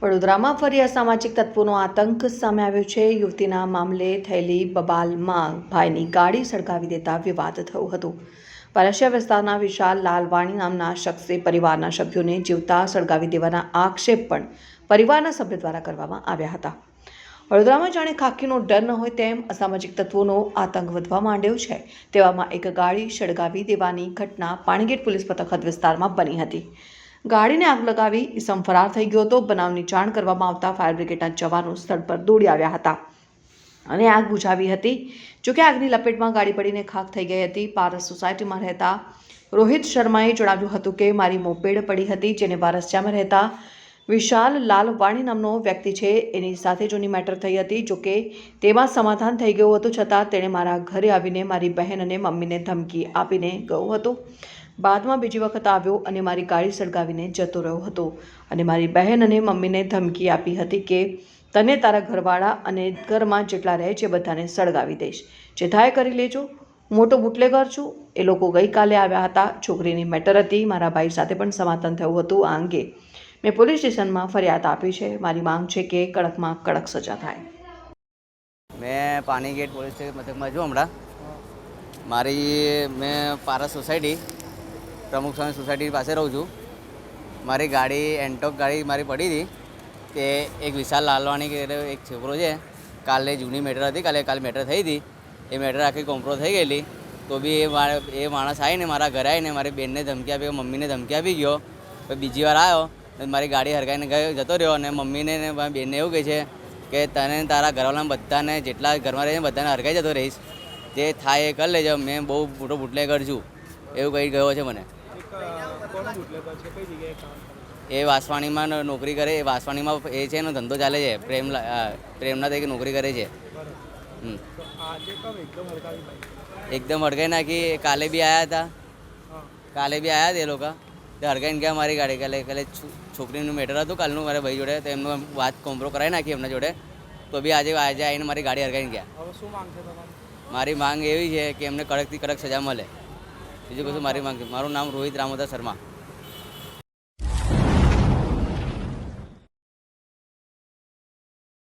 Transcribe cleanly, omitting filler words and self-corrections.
વડોદરામાં ફરી અસામાજિક તત્વોનો આતંક સામે આવ્યો છે। યુવતીના મામલે થયેલી બબાલમાં ભાઈની ગાડી સળગાવી દેતા વિવાદ થયો હતો। પારસિયા વિસ્તારના વિશાલ લાલવાણી નામના શખ્સે પરિવારના સભ્યોને જીવતા સળગાવી દેવાના આક્ષેપ પણ પરિવારના સભ્ય દ્વારા કરવામાં આવ્યા હતા। વડોદરામાં જાણે ખાખીનો ડર ન હોય તેમ અસામાજિક તત્વોનો આતંક વધવા માંડ્યો છે। તેવામાં એક ગાડી સળગાવી દેવાની ઘટના પાણીગેટ પોલીસ મથક હદ વિસ્તારમાં બની હતી। ગાડીને આગ લગાવી ઈસમ ફરાર થઈ ગયો હતો। બનાવની જાણ કરવામાં આવતા ફાયર બ્રિગેડના જવાનો સ્થળ પર દોડી આવ્યા હતા અને આગ બુઝાવી હતી। જોકે આગની લપેટમાં ગાડી પડીને ખાખ થઈ ગઈ હતી। પારસ સોસાયટીમાં રહેતા રોહિત શર્માએ જણાવ્યું હતું કે મારી મોપેડ પડી હતી, જેને પારસિયામાં રહેતા વિશાલ લાલવાણી નામનો વ્યક્તિ છે એની સાથે જૂની મેટર થઈ હતી। જોકે તેમાં સમાધાન થઈ ગયું હતું, છતાં તેણે મારા ઘરે આવીને મારી બહેન અને મમ્મીને ધમકી આપીને ગયો હતો। બાદમાં બીજી વખત આવ્યો અને મારી ગાડી સળગાવીને જતો રહ્યો હતો અને મારી બહેન અને મમ્મીને ધમકી આપી હતી કે તને તારા ઘરવાળા અને ઘરમાં જેટલા રહે છે બધાને સળગાવી દઈશ, જે થાય કરી લેજો, મોટો બુટલેગર છું। એ લોકો ગઈકાલે આવ્યા હતા। છોકરીની મેટર હતી। મારા ભાઈ સાથે પણ સમાધાન થયું હતું। આ અંગે મેં પોલીસ સ્ટેશનમાં ફરિયાદ આપી છે। મારી માંગ છે કે કડકમાં કડક સજા થાય। मैं पानीगेट पोलीस स्टेशन मथकમાં છું હમણાં। मैं पारस सोसायटी प्रमुख स्वामी सोसायटी પાસે રહું છું। મારી ગાડી એન્ટોક ગાડી મારી પડી હતી તે એક વિશાલ લાલવાણી કે એક છોકરો છે, કાલે જૂની મેટર હતી, કાલે મેટર થઈ હતી। એ મેટર આખી કોમ્પ્રો થઈ ગયેલી તો બી એ માણસ આવીને મારા ઘરે આવીને મારી બેનને ધમકી આપી, મમ્મીને ધમકી આપી ગયો। પછી બીજી વાર આવ્યો મારી ગાડી હરગાઈને જતો રહ્યો અને મમ્મીને ને મારી બેનને એવું કહે છે કે તને તારા ઘરવાળાને બધાને જેટલા ઘરમાં રહે છે બધાને હરગાઈ જતો રહીશ, જે થાય એ કરી લેજો, મેં બહુ મોટો બુટલેગર છું એવું કહી ગયો છે મને। એ વાસવાણીમાં નોકરી કરે, એ વાસવાણીમાં એ છે એનો ધંધો ચાલે છે, પ્રેમના તરીકે નોકરી કરે છે। એકદમ હડકાઈ નાખી। કાલે બી આવ્યા હતા એ લોકો, તે હડકાઈને ગયા મારી ગાડી। કાલે છોકરીનું મેટર હતું કાલનું મારા ભાઈ જોડે, તો એમનું વાત કોમ્પ્રો કરાવી નાખી એમના જોડે, તો બી આજે આવીને મારી ગાડી હડકાઈને ગયા। મારી માંગ એવી છે કે એમને કડકથી કડક સજા મળે, બીજું કશું મારી માંગ છે। મારું નામ રોહિત રામોદર શર્મા।